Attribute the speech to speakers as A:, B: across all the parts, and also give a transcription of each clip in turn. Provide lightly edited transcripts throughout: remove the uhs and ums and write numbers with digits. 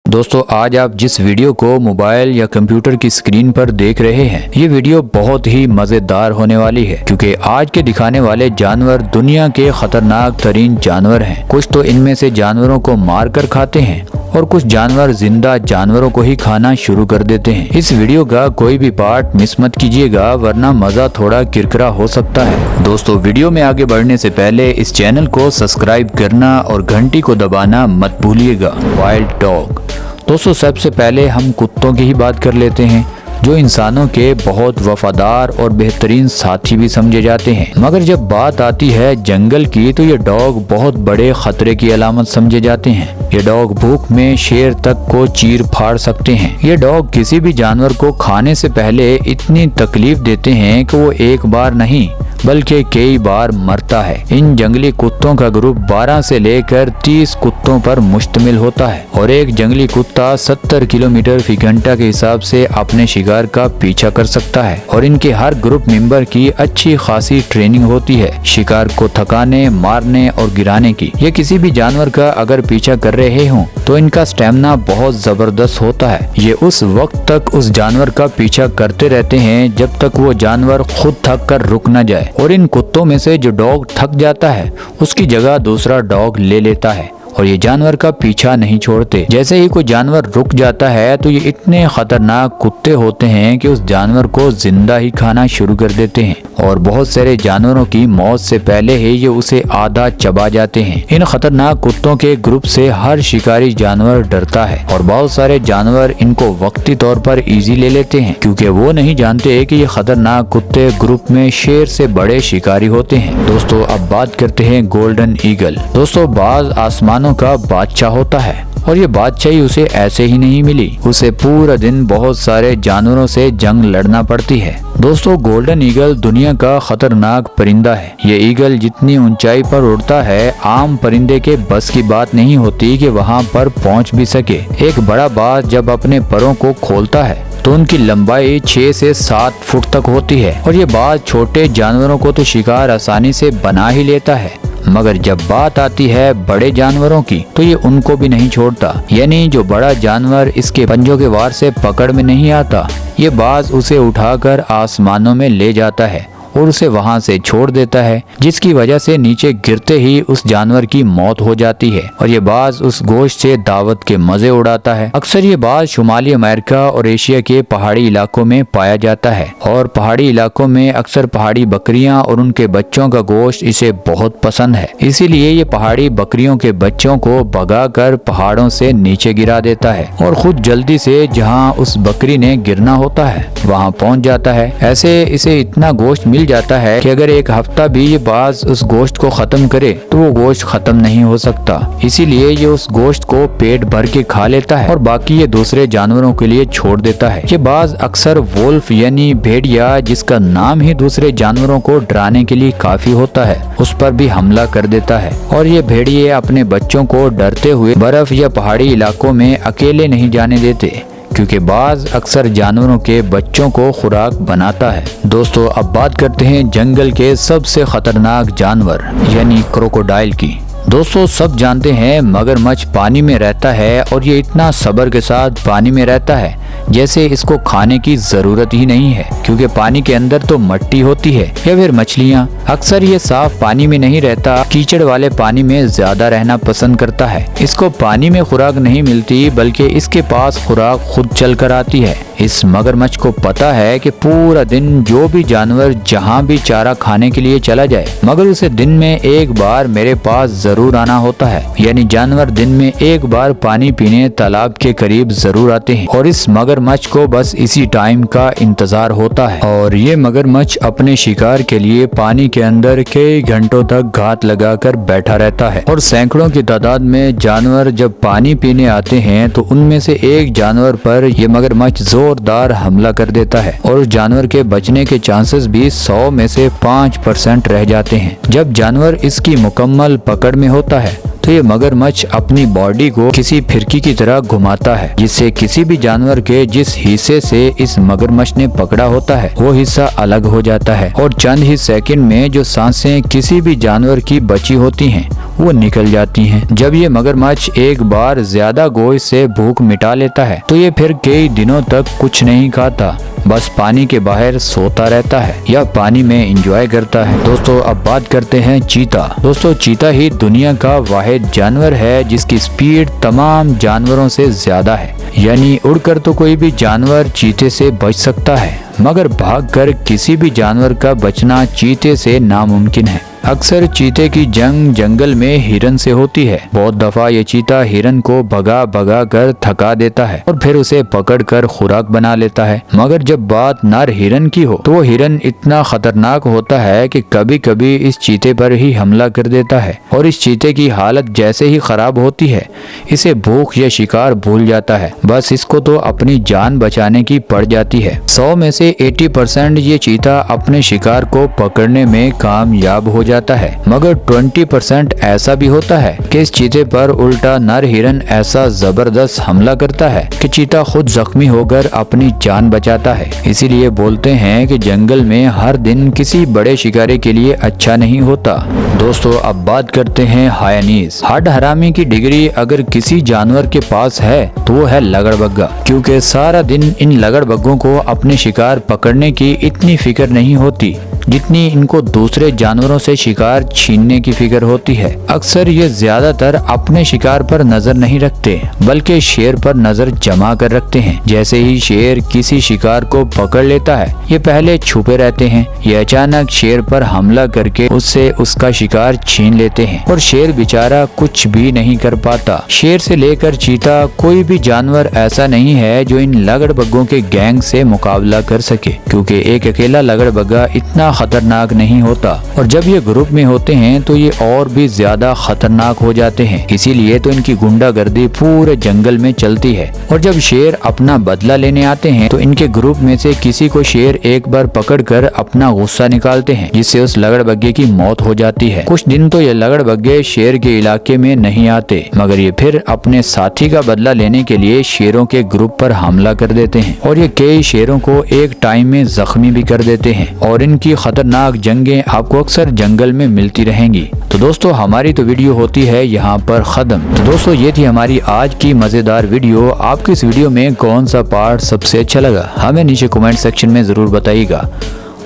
A: दोस्तों आज आप जिस वीडियो को मोबाइल या कंप्यूटर की स्क्रीन पर देख रहे हैं, ये वीडियो बहुत ही मजेदार होने वाली है क्योंकि आज के दिखाने वाले जानवर दुनिया के खतरनाक तरीन जानवर हैं। कुछ तो इनमें से जानवरों को मार कर खाते हैं और कुछ जानवर जिंदा जानवरों को ही खाना शुरू कर देते हैं। इस वीडियो का कोई भी पार्ट मिस मत कीजिएगा वरना मजा थोड़ा किरकिरा हो सकता है। दोस्तों वीडियो में आगे बढ़ने से पहले इस चैनल को सब्सक्राइब करना और घंटी को दबाना मत भूलिएगा। Wild dog. दोस्तों सबसे पहले हम कुत्तों की ही बात कर लेते हैं जो इंसानों के बहुत वफादार और बेहतरीन साथी भी समझे जाते हैं, मगर जब बात आती है जंगल की तो ये डॉग बहुत बड़े खतरे की अलामत समझे जाते हैं। ये डॉग भूख में शेर तक को चीर फाड़ सकते हैं। ये डॉग किसी भी जानवर को खाने से पहले इतनी तकलीफ देते हैं कि वो एक बार नहीं बल्कि कई बार मरता है। इन जंगली कुत्तों का ग्रुप 12 से लेकर 30 कुत्तों पर मुश्तमिल होता है और एक जंगली कुत्ता 70 किलोमीटर फी घंटा के हिसाब से अपने शिकार का पीछा कर सकता है और इनके हर ग्रुप मेंबर की अच्छी खासी ट्रेनिंग होती है शिकार को थकाने, मारने और गिराने की। ये किसी भी जानवर का अगर पीछा कर रहे हों तो इनका स्टेमिना बहुत जबरदस्त होता है। ये उस वक्त तक उस जानवर का पीछा करते रहते हैं जब तक वो जानवर खुद थक कर रुक न जाए और इन कुत्तों में से जो डॉग थक जाता है उसकी जगह दूसरा डॉग ले लेता है और ये जानवर का पीछा नहीं छोड़ते। जैसे ही कोई जानवर रुक जाता है तो ये इतने खतरनाक कुत्ते होते हैं कि उस जानवर को जिंदा ही खाना शुरू कर देते हैं और बहुत सारे जानवरों की मौत से पहले ही ये उसे आधा चबा जाते हैं। इन खतरनाक कुत्तों के ग्रुप से हर शिकारी जानवर डरता है और बहुत सारे जानवर इनको वक्ती तौर पर इजी ले लेते हैं क्योंकि वो नहीं जानते कि ये खतरनाक कुत्ते ग्रुप में शेर से बड़े शिकारी होते हैं। दोस्तों अब बात करते हैं गोल्डन ईगल। दोस्तों बाज आसमानों का बादशाह होता है और ये बादशाही उसे ऐसे ही नहीं मिली, उसे पूरा दिन बहुत सारे जानवरों से जंग लड़ना पड़ती है। दोस्तों गोल्डन ईगल दुनिया का खतरनाक परिंदा है। ये ईगल जितनी ऊंचाई पर उड़ता है आम परिंदे के बस की बात नहीं होती कि वहाँ पर पहुँच भी सके। एक बड़ा बाज जब अपने परों को खोलता है तो उनकी लंबाई 6 से 7 फुट तक होती है और ये बाज छोटे जानवरों को तो शिकार आसानी से बना ही लेता है, मगर जब बात आती है बड़े जानवरों की तो ये उनको भी नहीं छोड़ता। यानी जो बड़ा जानवर इसके पंजों के वार से पकड़ में नहीं आता, ये बाज उसे उठाकर आसमानों में ले जाता है और उसे वहां से छोड़ देता है, जिसकी वजह से नीचे गिरते ही उस जानवर की मौत हो जाती है और ये बाज उस गोश्त से दावत के मजे उड़ाता है। अक्सर ये बाज शुमाली अमेरिका और एशिया के पहाड़ी इलाकों में पाया जाता है और पहाड़ी इलाकों में अक्सर पहाड़ी बकरियां और उनके बच्चों का गोश्त इसे बहुत पसंद है। इसीलिए ये पहाड़ी बकरियों के बच्चों को भगाकर पहाड़ों से नीचे गिरा देता है और खुद जल्दी से जहाँ उस बकरी ने गिरना होता है वहाँ पहुँच जाता है। ऐसे इसे इतना गोश्त मिल जाता है कि अगर एक हफ्ता भी ये बाज उस गोश्त को खत्म करे तो वो गोश्त खत्म नहीं हो सकता। इसीलिए ये उस गोश्त को पेट भर के खा लेता है और बाकी ये दूसरे जानवरों के लिए छोड़ देता है। ये बाज अक्सर वोल्फ यानी भेड़िया, जिसका नाम ही दूसरे जानवरों को डराने के लिए काफी होता है, उस पर भी हमला कर देता है और ये भेड़िए अपने बच्चों को डरते हुए बर्फ या पहाड़ी इलाकों में अकेले नहीं जाने देते क्योंकि बाज अक्सर जानवरों के बच्चों को खुराक बनाता है। दोस्तों अब बात करते हैं जंगल के सबसे खतरनाक जानवर यानी क्रोकोडाइल की। दोस्तों सब जानते हैं मगरमच्छ पानी में रहता है और ये इतना सब्र के साथ पानी में रहता है जैसे इसको खाने की जरूरत ही नहीं है क्योंकि पानी के अंदर तो मिट्टी होती है या फिर मछलियाँ। अक्सर ये साफ पानी में नहीं रहता, कीचड़ वाले पानी में ज्यादा रहना पसंद करता है। इसको पानी में खुराक नहीं मिलती बल्कि इसके पास खुराक खुद चल कर आती है। इस मगरमच्छ को पता है कि पूरा दिन जो भी जानवर जहाँ भी चारा खाने के लिए चला जाए मगर उसे दिन में एक बार मेरे पास जरूर आना होता है। यानी जानवर दिन में एक बार पानी पीने तालाब के करीब जरूर आते हैं और इस मगरमच्छ को बस इसी टाइम का इंतजार होता है और ये मगरमच्छ अपने शिकार के लिए पानी के अंदर कई घंटों तक घात लगाकर बैठा रहता है और सैकड़ों की तादाद में जानवर जब पानी पीने आते हैं तो उनमें से एक जानवर पर ये मगरमच्छ जोरदार हमला कर देता है और उस जानवर के बचने के चांसेस भी 100 में से 5% रह जाते हैं। जब जानवर इसकी मुकम्मल पकड़ में होता है तो ये मगरमच्छ अपनी बॉडी को किसी फिरकी की तरह घुमाता है जिससे किसी भी जानवर के जिस हिस्से से इस मगरमच्छ ने पकड़ा होता है वो हिस्सा अलग हो जाता है और चंद ही सेकंड में जो सांसें किसी भी जानवर की बची होती हैं वो निकल जाती हैं। जब ये मगरमच्छ एक बार ज्यादा गोश्त से भूख मिटा लेता है तो ये फिर कई दिनों तक कुछ नहीं खाता, बस पानी के बाहर सोता रहता है या पानी में एंजॉय करता है। दोस्तों अब बात करते हैं चीता। दोस्तों चीता ही दुनिया का वाहिद जानवर है जिसकी स्पीड तमाम जानवरों से ज्यादा है, यानी उड़कर तो कोई भी जानवर चीते से बच सकता है, मगर भागकर किसी भी जानवर का बचना चीते से नामुमकिन है। अक्सर चीते की जंग जंगल में हिरन से होती है। बहुत दफा ये चीता हिरन को भगा भगा कर थका देता है और फिर उसे पकड़कर खुराक बना लेता है। मगर जब बात नर हिरन की हो तो वो हिरन इतना खतरनाक होता है कि कभी कभी इस चीते पर ही हमला कर देता है और इस चीते की हालत जैसे ही खराब होती है इसे भूख या शिकार भूल जाता है, बस इसको तो अपनी जान बचाने की पड़ जाती है। 100 में से 80% ये चीता अपने शिकार को पकड़ने में कामयाब हो जाता है, मगर 20% ऐसा भी होता है कि इस चीते पर उल्टा नर हिरन ऐसा जबरदस्त हमला करता है कि चीता खुद जख्मी होकर अपनी जान बचाता है। इसीलिए बोलते हैं कि जंगल में हर दिन किसी बड़े शिकारी के लिए अच्छा नहीं होता। दोस्तों अब बात करते हैं हायनीज। हड हरामी की डिग्री अगर किसी जानवर के पास है तो वो है लगड़बग्गा, क्योंकि सारा दिन इन लगड़बग्गों को अपने शिकार पकड़ने की इतनी फिक्र नहीं होती जितनी इनको दूसरे जानवरों से शिकार छीनने की फिक्र होती है। अक्सर ये ज्यादातर अपने शिकार पर नजर नहीं रखते बल्कि शेर पर नजर जमा कर रखते हैं। जैसे ही शेर किसी शिकार को पकड़ लेता है ये पहले छुपे रहते हैं, ये अचानक शेर पर हमला करके उससे उसका शिकार छीन लेते हैं और शेर बेचारा कुछ भी नहीं कर पाता। शेर से लेकर चीता कोई भी जानवर ऐसा नहीं है जो इन लगड़बग्गों के गैंग से मुकाबला कर सके, क्योंकि एक अकेला लगड़बग्गा इतना खतरनाक नहीं होता और जब ये ग्रुप में होते हैं तो ये और भी ज्यादा खतरनाक हो जाते हैं। इसीलिए तो इनकी गुंडागर्दी पूरे जंगल में चलती है और जब शेर अपना बदला लेने आते हैं तो इनके ग्रुप में से किसी को शेर एक बार पकड़कर अपना गुस्सा निकालते हैं, जिससे उस लगड़बग्गे की मौत हो जाती है। कुछ दिन तो ये लगड़बग्गे शेर के इलाके में नहीं आते, मगर ये फिर अपने साथी का बदला लेने के लिए शेरों के ग्रुप पर हमला कर देते हैं और ये कई शेरों को एक टाइम में जख्मी भी कर देते हैं और इनकी खतरनाक जंगें आपको अक्सर जंगल में मिलती रहेंगी। तो दोस्तों हमारी तो वीडियो होती है यहाँ पर खत्म। तो दोस्तों ये थी हमारी आज की मजेदार वीडियो। आपको इस वीडियो में कौन सा पार्ट सबसे अच्छा लगा हमें नीचे कमेंट सेक्शन में जरूर बताइएगा।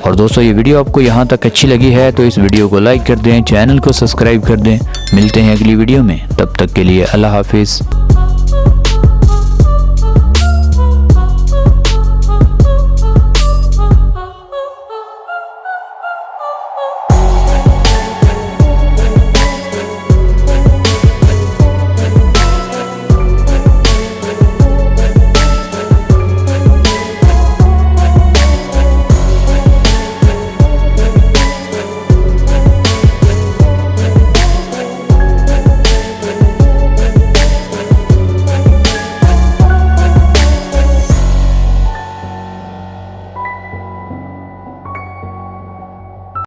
A: और दोस्तों ये वीडियो आपको यहाँ तक अच्छी लगी है तो इस वीडियो को लाइक कर दें, चैनल को सब्सक्राइब कर दें। मिलते हैं अगली वीडियो में, तब तक के लिए अल्लाह हाफिज।